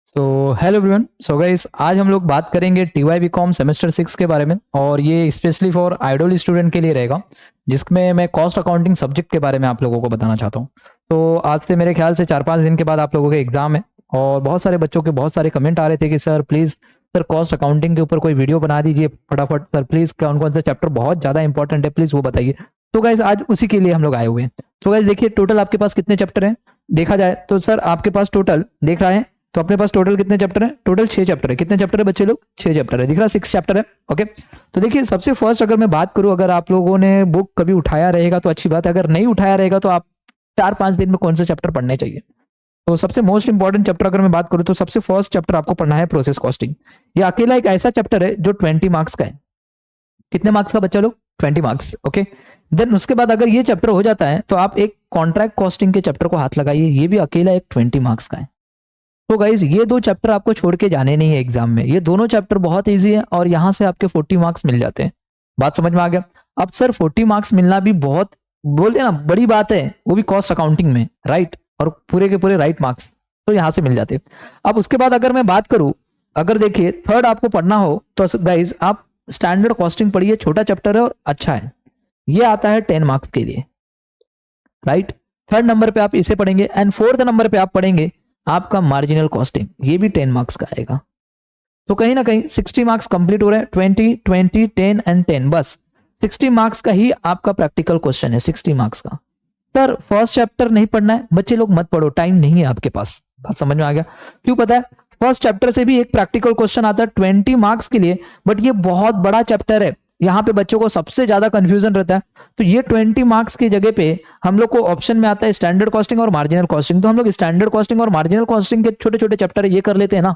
Hello everyone. Guys, आज हम लोग बात करेंगे टीवाई बीकॉम सेमेस्टर 6 के बारे में, और ये स्पेशली फॉर आइडल स्टूडेंट के लिए रहेगा, जिसमें मैं कॉस्ट अकाउंटिंग सब्जेक्ट के बारे में आप लोगों को बताना चाहता हूँ। तो आज से मेरे ख्याल से 4-5 दिन के बाद आप लोगों के एग्जाम है, और बहुत सारे बच्चों के बहुत सारे कमेंट आ रहे थे कि sir please sir cost accounting के ऊपर कोई वीडियो बना दीजिए फटाफट सर, प्लीज़ कौन कौन सा चैप्टर बहुत ज़्यादा इंपॉर्टेंट है प्लीज़ वो बताइए। तो गाइज आज उसी के लिए हम लोग आए हुए हैं। तो गाइज देखिए, टोटल आपके पास कितने चैप्टर हैं देखा जाए तो सर आपके पास टोटल देख रहा है, तो अपने पास टोटल कितने चैप्टर है? टोटल 6 चैप्टर है। कितने चैप्टर है बच्चे लोग? 6 चैप्टर है। दिख रहा है 6 चैप्टर है। ओके, तो देखिए सबसे फर्स्ट अगर मैं बात करूं, अगर आप लोगों ने बुक कभी उठाया रहेगा तो अच्छी बात है, अगर नहीं उठाया रहेगा तो आप 4-5 दिन में कौन से चैप्टर पढ़ने चाहिए। तो सबसे मोस्ट इंपॉर्टेंट चैप्टर अगर मैं बात करूं तो सबसे फर्स्ट चैप्टर आपको पढ़ना है प्रोसेस कॉस्टिंग। ये अकेला एक ऐसा चैप्टर है जो 20 मार्क्स का है। कितने मार्क्स का बच्चा लोग? 20 मार्क्स। ओके, देन उसके बाद अगर ये चैप्टर हो जाता है तो आप एक कॉन्ट्रैक्ट कॉस्टिंग के चैप्टर को हाथ लगाइए, ये भी अकेला एक 20 मार्क्स का है। तो गाइज ये दो चैप्टर आपको छोड़ के जाने नहीं है एग्जाम में। ये दोनों चैप्टर बहुत इजी है और यहां से आपके 40 मार्क्स मिल जाते हैं। बात समझ में आ गया? अब सर 40 मार्क्स मिलना भी बहुत बोलते हैं ना बड़ी बात है, वो भी कॉस्ट अकाउंटिंग में, राइट? और पूरे के पूरे राइट मार्क्स तो यहां से मिल जाते हैं। अब उसके बाद अगर मैं बात करूं, अगर देखिए थर्ड आपको पढ़ना हो तो गाइज आप स्टैंडर्ड कॉस्टिंग पढ़िए। छोटा चैप्टर है और अच्छा है। ये आता है 10 मार्क्स के लिए, राइट? थर्ड नंबर पे आप इसे पढ़ेंगे एंड फोर्थ नंबर पे आप पढ़ेंगे आपका मार्जिनल कॉस्टिंग, ये भी 10 मार्क्स का आएगा। तो कहीं ना कहीं 60 मार्क्स कंप्लीट हो रहे हैं। 20 20 10 एंड 10, बस 60 मार्क्स का ही आपका प्रैक्टिकल क्वेश्चन है, 60 मार्क्स का। सर फर्स्ट चैप्टर नहीं पढ़ना है, बच्चे लोग मत पढ़ो, टाइम नहीं है आपके पास। बात समझ में आ गया? क्यों पता है? फर्स्ट चैप्टर से भी एक प्रैक्टिकल क्वेश्चन आता है 20 मार्क्स के लिए, बट ये बहुत बड़ा चैप्टर है, यहाँ पे बच्चों को सबसे ज्यादा कंफ्यूजन रहता है। तो ये 20 मार्क्स की जगह पे हम लोग को ऑप्शन में आता है स्टैंडर्ड कॉस्टिंग और मार्जिनल कॉस्टिंग। तो हम लोग स्टैंडर्ड कॉस्टिंग और मार्जिनल कॉस्टिंग के छोटे छोटे चैप्टर ये कर लेते हैं ना,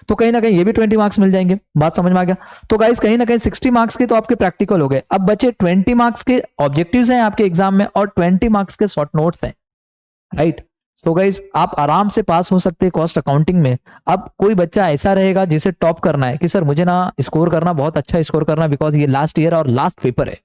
तो कहीं ना कहीं ये भी 20 मार्क्स मिल जाएंगे। बात समझ में आ गया? तो गाइस कहीं ना कहीं 60 मार्क्स के तो आपके प्रैक्टिकल हो गए। अब बचे 20 मार्क्स के ऑब्जेक्टिव्स हैं आपके एग्जाम में और 20 मार्क्स के शॉर्ट नोट्स हैं, राइट? सो गाइज आप आराम से पास हो सकते हैं कॉस्ट अकाउंटिंग में। अब कोई बच्चा ऐसा रहेगा जिसे टॉप करना है कि सर मुझे ना स्कोर करना, बहुत अच्छा स्कोर करना, बिकॉज ये लास्ट ईयर और लास्ट पेपर है।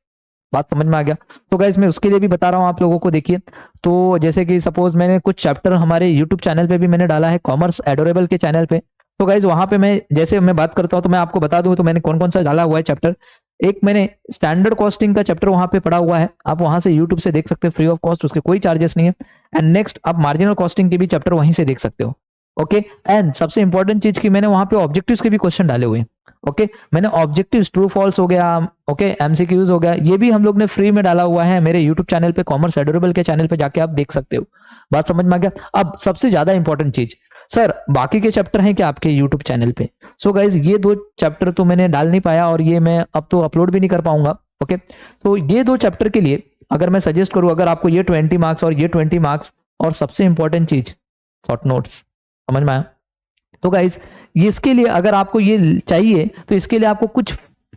बात समझ में आ गया? तो गाइज मैं उसके लिए भी बता रहा हूँ आप लोगों को। देखिए, तो जैसे कि सपोज मैंने कुछ चैप्टर हमारे यूट्यूब चैनल पे भी मैंने डाला है, कॉमर्स एडोरेबल के चैनल पे। तो गाइज वहां पे मैं जैसे मैं बात करता हूँ तो मैं आपको बता दूं तो मैंने कौन कौन सा डाला हुआ है चैप्टर। एक मैंने स्टैंडर्ड कॉस्टिंग का चैप्टर वहां पे पढ़ा हुआ है, आप वहां से यूट्यूब से देख सकते हो फ्री ऑफ कॉस्ट, उसके कोई चार्जेस नहीं है। एंड नेक्स्ट आप मार्जिनल कॉस्टिंग के भी चैप्टर वहीं से देख सकते हो। ओके, एंड सबसे इंपॉर्टेंट चीज की मैंने वहां पे ऑब्जेक्टिव्स के भी क्वेश्चन डाले हुए हैं। ओके, मैंने ऑब्जेक्टिव्स ट्रू फॉल्स हो गया, ओके एमसीक्यूज हो गया, ये भी हम लोग ने फ्री में डाला हुआ है मेरे यूट्यूब चैनल पे, कॉमर्स एडोरेबल के चैनल पे जाके आप देख सकते हो। बात समझ में आ गया? अब सबसे ज्यादा इंपॉर्टेंट चीज, सर बाकी के चैप्टर हैं क्या आपके यूट्यूब चैनल पे? सो गाइज ये 2 चैप्टर तो मैंने डाल नहीं पाया और ये मैं अब तो अपलोड भी नहीं कर पाऊंगा। ओके, तो ये 2 चैप्टर के लिए अगर मैं सजेस्ट करूं, अगर आपको ये 20 मार्क्स और ये 20 मार्क्स और सबसे इंपॉर्टेंट चीज शॉर्ट नोट्स, समझ में आया? तो गाइज ये इसके लिए अगर आपको ये चाहिए तो इसके लिए आपको कुछ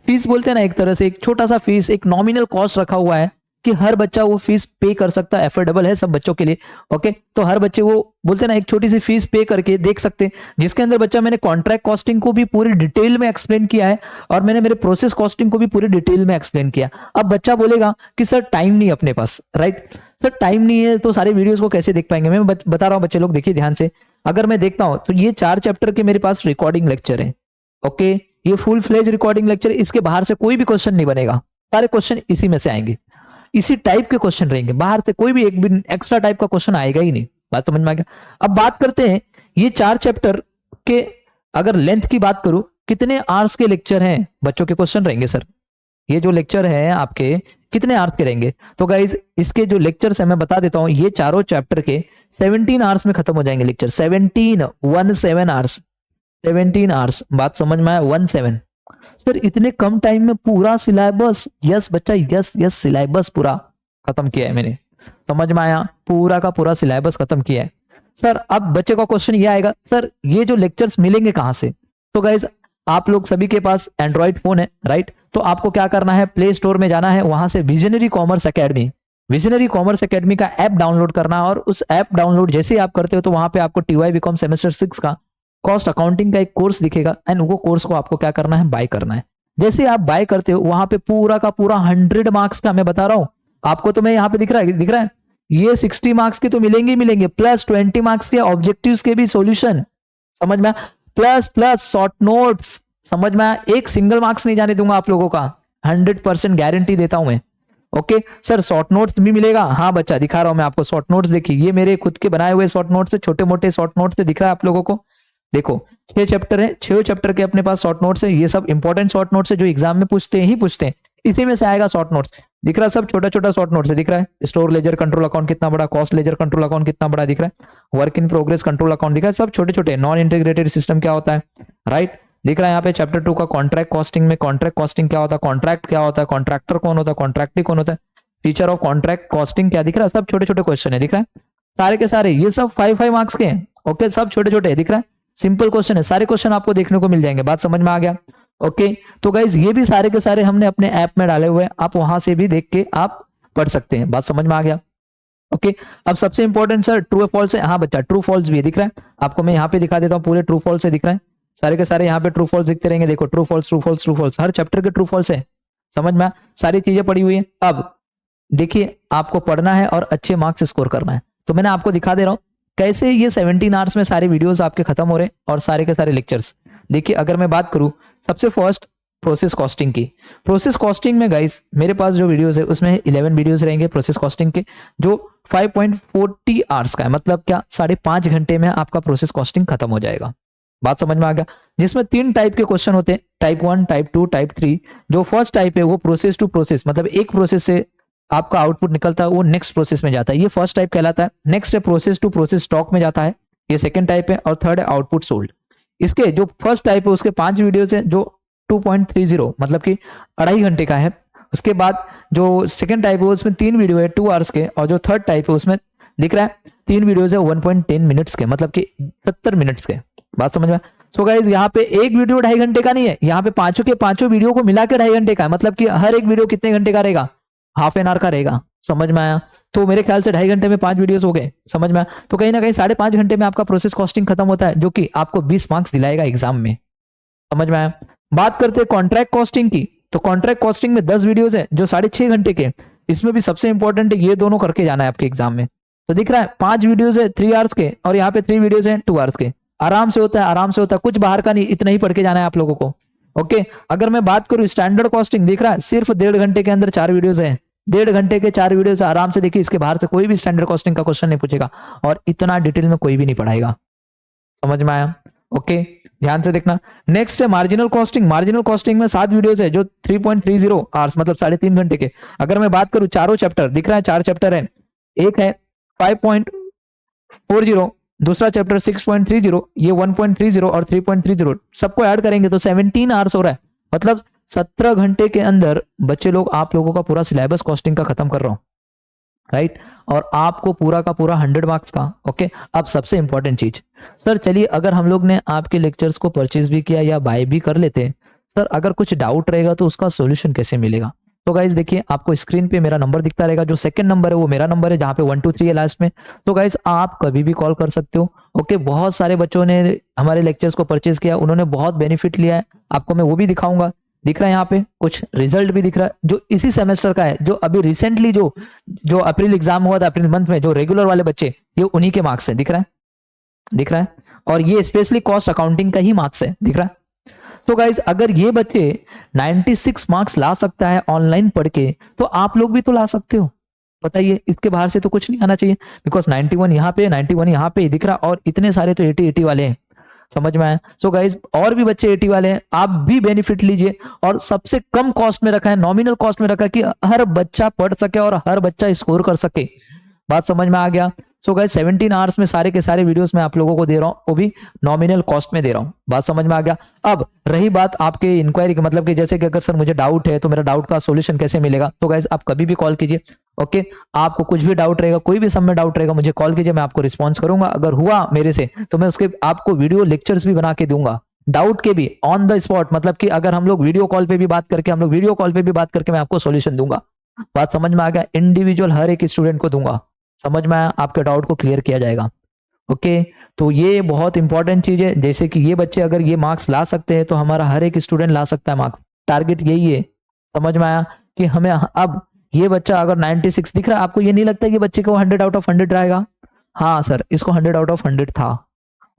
फीस बोलते हैं ना, एक तरह से एक छोटा सा फीस, एक नॉमिनल कॉस्ट रखा हुआ है कि हर बच्चा वो फीस पे कर सकता है, एफोर्डेबल है सब बच्चों के लिए। ओके, तो हर बच्चे वो बोलते हैं ना एक छोटी सी फीस पे करके देख सकते हैं, जिसके अंदर बच्चा मैंने कॉन्ट्रैक्ट कॉस्टिंग को भी पूरी डिटेल में एक्सप्लेन किया है और मैंने मेरे प्रोसेस कॉस्टिंग को भी पूरी डिटेल में एक्सप्लेन किया। अब बच्चा बोलेगा कि सर टाइम नहीं अपने पास, राइट? सर टाइम नहीं है तो सारे वीडियोस को कैसे देख पाएंगे? मैं बता रहा हूँ बच्चे लोग, देखिए ध्यान से। अगर मैं देखता हूं तो ये 4 चैप्टर के मेरे पास रिकॉर्डिंग लेक्चर है। ओके, ये फुल फ्लेज रिकॉर्डिंग लेक्चर, इसके बाहर से कोई भी क्वेश्चन नहीं बनेगा, सारे क्वेश्चन इसी में से आएंगे, इसी टाइप के क्वेश्चन रहेंगे, बाहर से कोई भी एक भी एक्स्ट्रा टाइप का क्वेश्चन आएगा ही नहीं। बात समझ में आ गया? अब बात करते हैं ये 4 चैप्टर के, अगर लेंथ की बात करूं, कितने आवर्स के लेक्चर हैं बच्चों के क्वेश्चन रहेंगे सर? ये जो लेक्चर है आपके कितने आवर्स के रहेंगे? तो गाइज इसके जो लेक्चर्स है मैं बता देता हूं, ये चारों चैप्टर के 17 आवर्स में खत्म हो जाएंगे लेक्चर। 17 hours, 17 hours. बात समझ में आया? 17। सर इतने कम टाइम में पूरा सिलेबस? यस बच्चा, यस यस, सिलेबस पूरा खत्म किया है मैंने। समझ में आया? पूरा का पूरा सिलेबस खत्म किया है। सर अब बच्चे का क्वेश्चन ये आएगा, सर ये जो लेक्चर्स मिलेंगे कहां से? तो गाइज आप लोग सभी के पास एंड्रॉइड फोन है, राइट? तो आपको क्या करना है, प्ले स्टोर में जाना है, वहां से visionary commerce academy, visionary commerce academy का ऐप डाउनलोड करना, और उस ऐप डाउनलोड जैसे ही आप करते हो तो वहां पे आपको टीवाई बीकॉम सेमेस्टर 6 का कॉस्ट अकाउंटिंग का एक कोर्स दिखेगा एंड वो कोर्स को आपको क्या करना है, बाय करना है। जैसे आप बाय करते हो वहां पे पूरा का पूरा 100 मार्क्स का मैं बता रहा हूं आपको, तो मैं यहाँ पे दिख रहा है ये 60 मार्क्स के तो मिलेंगे ही मिलेंगे, प्लस 20 मार्क्स के ऑब्जेक्टिव्स के भी सॉल्यूशन। समझ में? प्लस प्लस शॉर्ट नोट्स, समझ में आया, एक सिंगल मार्क्स नहीं जाने दूंगा आप लोगों का, 100% गारंटी देता हूं मैं। ओके सर शॉर्ट नोट्स भी मिलेगा, हाँ बच्चा दिखा रहा हूं मैं आपको शॉर्ट नोट्स, देखिए ये मेरे खुद के बनाए हुए शॉर्ट नोट्स है, छोटे मोटे शॉर्ट नोट्स से दिख रहा है आप लोगों को। देखो 6 चैप्टर है, 6 चैप्टर के अपने पास शॉर्ट नोट्स है, ये सब इंपॉर्टेंट शॉर्ट नोट्स है जो एग्जाम में पूछते ही पूछते हैं, इसी में से आएगा शॉर्ट नोट्स। दिख रहा है सब छोटा छोटा शॉर्ट नोट्स है, दिख रहा है स्टोर लेजर कंट्रोल अकाउंट कितना बड़ा, कॉस्ट लेजर कंट्रोल अकाउंट कितना बड़ा दिख रहा है, work in progress control account दिख रहा है, सब छोटे छोटे। नॉन इंटीग्रेटेड सिस्टम क्या होता है, राइट, दिख रहा है यहाँ पे चैप्टर 2 का कॉन्ट्रैक्ट कॉस्टिंग में कॉन्ट्रैक्ट कॉस्टिंग क्या होता है, कॉन्ट्रैक्ट क्या होता है, कॉन्ट्रैक्टर कौन होता है, कॉन्ट्रैक्टी कौन होता है, फीचर ऑफ कॉन्ट्रैक्ट कॉस्टिंग क्या दिख रहा है, सब छोटे छोटे क्वेश्चन है, दिख रहा है सारे के सारे, ये सब 5 मार्क्स के हैं। ओके सब छोटे छोटे दिख रहा है, सिंपल क्वेश्चन है, सारे क्वेश्चन आपको देखने को मिल जाएंगे, बात समझ में आ गया। ओके तो गाइज ये भी सारे के सारे हमने अपने ऐप में डाले हुए हैं, आप वहां से भी देख के आप पढ़ सकते हैं, बात समझ में आ गया। ओके अब सबसे इंपॉर्टेंट सर ट्रू फॉल्स है, हाँ बच्चा ट्रू फॉल्स भी है, दिख रहा है आपको, मैं यहाँ पे दिखा देता हूँ, पूरे ट्रू फॉल्स है, दिख रहा है सारे के सारे यहाँ पे ट्रू फॉल्स दिखते रहेंगे, देखो true false true false true false, हर चैप्टर के ट्रू फॉल्स है, समझ में सारी चीजें पड़ी हुई है। अब देखिए आपको पढ़ना है और अच्छे मार्क्स स्कोर करना है, तो मैंने आपको दिखा दे रहा हूँ कैसे ये 17 आवर्स में सारे वीडियोस आपके खत्म हो रहे हैं और सारे के सारे लेक्चर्स। देखिए अगर मैं बात करूं सबसे फर्स्ट प्रोसेस कॉस्टिंग की, प्रोसेस कॉस्टिंग में गाइस मेरे पास जो वीडियोस है उसमें 11 वीडियोस रहेंगे प्रोसेस कॉस्टिंग के, जो 5.40 आवर्स का है, मतलब क्या 5.5 घंटे में आपका प्रोसेस कॉस्टिंग खत्म हो जाएगा, बात समझ में आ गया। जिसमें 3 टाइप के क्वेश्चन होते हैं, टाइप 1 टाइप 2 टाइप 3। जो फर्स्ट टाइप है वो प्रोसेस टू प्रोसेस, मतलब एक प्रोसेस से आपका आउटपुट निकलता है वो नेक्स्ट प्रोसेस में जाता है, ये फर्स्ट टाइप कहलाता है। नेक्स्ट है प्रोसेस टू प्रोसेस स्टॉक में जाता है, ये सेकंड टाइप है। और थर्ड है आउटपुट सोल्ड। इसके जो फर्स्ट टाइप है उसके 5 वीडियोस हैं जो 2.30 मतलब कि 2.5 घंटे का है। उसके बाद जो सेकंड टाइप है उसमें 3 वीडियो है 2 आवर्स के, और जो थर्ड टाइप है उसमें दिख रहा है 3 वीडियोस है 1.10 मिनट्स के, मतलब कि 70 मिनट्स के, बात समझ में। सो गाइज यहाँ पे एक वीडियो 2.5 घंटे का नहीं है, यहाँ पे पांचों के पांचों वीडियो को मिला के 2.5 घंटे का है, मतलब कि हर एक वीडियो कितने घंटे का रहेगा, हाफ एन आवर का रहेगा, समझ में आया। तो मेरे ख्याल से 2.5 घंटे में 5 वीडियोस हो गए, समझ में आया। तो कहीं ना कहीं 5.5 घंटे में आपका प्रोसेस कॉस्टिंग खत्म होता है, जो कि आपको 20 मार्क्स दिलाएगा एग्जाम में, समझ में आया। बात करते हैं कॉन्ट्रैक्ट कॉस्टिंग की, तो कॉन्ट्रैक्ट कॉस्टिंग में 10 वीडियोस है जो 6.5 घंटे के, इसमें भी सबसे इंपॉर्टेंट है ये दोनों करके जाना है आपके एग्जाम में। तो दिख रहा है 5 वीडियोस है 3 आवर्स के, और यहाँ पे 3 वीडियोस है 2 आवर्स के, आराम से होता है, आराम से होता है, कुछ बाहर का नहीं, इतना ही पढ़ के जाना है आप लोगों को। ओके अगर मैं बात करूं स्टैंडर्ड कॉस्टिंग, दिख रहा है सिर्फ 1.5 घंटे के अंदर 4 वीडियोस है, 1.5 घंटे के 4 वीडियोस आराम से देखिए, इसके बाहर से कोई भी स्टैंडर्ड कॉस्टिंग का क्वेश्चन नहीं पूछेगा, और इतना डिटेल में कोई भी नहीं पढ़ाएगा, समझ में आया। ओके ध्यान से देखना। नेक्स्ट है मार्जिनल कॉस्टिंग। मार्जिनल कॉस्टिंग में 7 वीडियोस है जो 3.30 आवर्स, मतलब 3.5 घंटे के। अगर मैं बात करूं चारों चैप्टर, दिख रहा है 4 चैप्टर है, एक है 5.40, दूसरा चैप्टर 6.30, ये 1.30 और 3.30, सबको ऐड करेंगे तो 17 आवर्स हो रहा है, मतलब 17 घंटे के अंदर बच्चे लोग आप लोगों का पूरा सिलेबस कॉस्टिंग का खत्म कर रहा हूं, राइट, और आपको पूरा का पूरा 100 मार्क्स का। ओके अब सबसे इंपॉर्टेंट चीज, सर चलिए अगर हम लोग ने आपके लेक्चर्स को परचेज भी किया या बाय भी कर लेते, सर अगर कुछ डाउट रहेगा तो उसका सॉल्यूशन कैसे मिलेगा। तो गाइज देखिए आपको स्क्रीन पे मेरा नंबर दिखता रहेगा, जो सेकंड नंबर है वो मेरा नंबर है, जहां पे 123 है लास्ट में। तो गाइज आप कभी भी कॉल कर सकते हो। ओके बहुत सारे बच्चों ने हमारे लेक्चर्स को परचेज किया, उन्होंने बहुत बेनिफिट लिया है, आपको मैं वो भी दिखाऊंगा। दिख रहा है यहाँ पे कुछ रिजल्ट भी दिख रहा है जो इसी सेमेस्टर का है, जो अभी रिसेंटली जो अप्रैल एग्जाम हुआ था, अप्रैल मंथ में, जो रेगुलर वाले बच्चे, ये उन्हीं के मार्क्स है, दिख रहा है, दिख रहा है। और ये स्पेशली कॉस्ट अकाउंटिंग का ही मार्क्स है, दिख रहा है। तो गाइज अगर ये बच्चे 96 मार्क्स ला सकता है ऑनलाइन पढ़ के, तो आप लोग भी तो ला सकते हो, बताइए। इसके बाहर से तो कुछ नहीं आना चाहिए, बिकॉज 91 यहाँ पे, 91 यहाँ पे दिख रहा, और इतने सारे तो 80 वाले हैं, समझ में आया। सो गाइज और भी बच्चे 80 वाले हैं, आप भी बेनिफिट लीजिए। और सबसे कम कॉस्ट में रखा है, नॉमिनल कॉस्ट में रखा है, कि हर बच्चा पढ़ सके और हर बच्चा स्कोर कर सके, बात समझ में आ गया। सो गाइस 17 आवर्स में सारे के सारे वीडियोस मैं आप लोगों को दे रहा हूं, वो भी नॉमिनल कॉस्ट में दे रहा हूं, बात समझ में आ गया। अब रही बात आपके इंक्वायरी की, मतलब कि जैसे कि अगर सर मुझे डाउट है तो मेरा डाउट का सॉल्यूशन कैसे मिलेगा, तो गाइस आप कभी भी कॉल कीजिए। ओके आपको कुछ भी डाउट रहेगा, कोई भी सब में डाउट रहेगा, मुझे कॉल कीजिए, मैं आपको रिस्पॉन्स करूंगा। अगर हुआ मेरे से तो मैं उसके आपको वीडियो लेक्चर्स भी बना के दूंगा, डाउट के भी ऑन द स्पॉट, मतलब कि अगर हम लोग वीडियो कॉल पे भी बात करके मैं आपको सॉल्यूशन दूंगा, बात समझ में आ गया। इंडिविजुअल हर एक स्टूडेंट को दूंगा, समझ में आया, आपके डाउट को क्लियर किया जाएगा। ओके तो ये बहुत इंपॉर्टेंट चीज है, जैसे कि ये बच्चे अगर ये मार्क्स ला सकते हैं तो हमारा हर एक स्टूडेंट ला सकता है मार्क्स, टारगेट यही है, समझ में आया। कि हमें अब ये बच्चा अगर 96 दिख रहा है, आपको ये नहीं लगता कि बच्चे को 100 आउट ऑफ 100 आएगा? हाँ सर इसको 100 आउट ऑफ 100 था,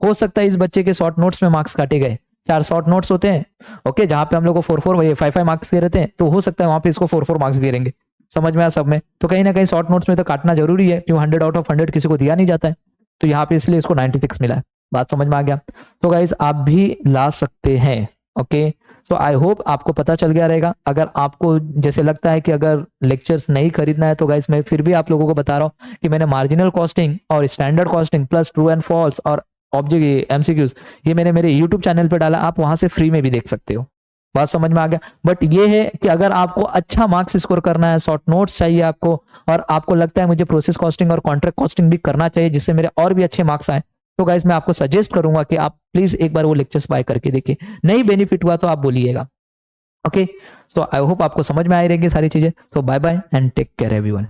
हो सकता है इस बच्चे के शॉर्ट नोट्स में मार्क्स काटे गए, 4 शॉर्ट नोट्स होते हैं, ओके, जहां पे हम लोग को 4 5 मार्क्स दे रहे थे, तो हो सकता है वहां पे इसको 4 मार्क्स दे देंगे। समझ में आया सब में? तो कहीं ना कहीं शॉर्ट नोट्स में तो काटना जरूरी है, क्यों 100 आउट ऑफ 100 किसी को दिया नहीं जाता है, तो यहाँ पे इसलिए इसको 96 मिला है। बात समझ में आ गया? तो गाइज आप भी ला सकते हैं, ओके। सो आई होप आपको पता चल गया रहेगा। अगर आपको जैसे लगता है कि अगर लेक्चर्स नहीं खरीदना है, तो गाइज मैं फिर भी आप लोगों को बता रहा हूँ कि मैंने मार्जिनल कॉस्टिंग और standard costing plus true and false और ऑब्जेक्ट एमसीक्यूज ये मैंने मेरे यूट्यूब चैनल पे डाला, आप वहां से फ्री में भी देख सकते हो। बात समझ में आ गया? बट ये है कि अगर आपको अच्छा मार्क्स स्कोर करना है, शॉर्ट नोट्स चाहिए आपको, और आपको लगता है मुझे प्रोसेस कॉस्टिंग और कॉन्ट्रैक्ट कॉस्टिंग भी करना चाहिए जिससे मेरे और भी अच्छे मार्क्स आए, तो गाइज मैं आपको सजेस्ट करूंगा कि आप प्लीज एक बार वो लेक्चर्स बाय करके देखिए। नहीं बेनिफिट हुआ तो आप बोलिएगा, ओके। सो आई होप आपको समझ में आ रही रहेंगी सारी चीजें। So bye bye and take care everyone.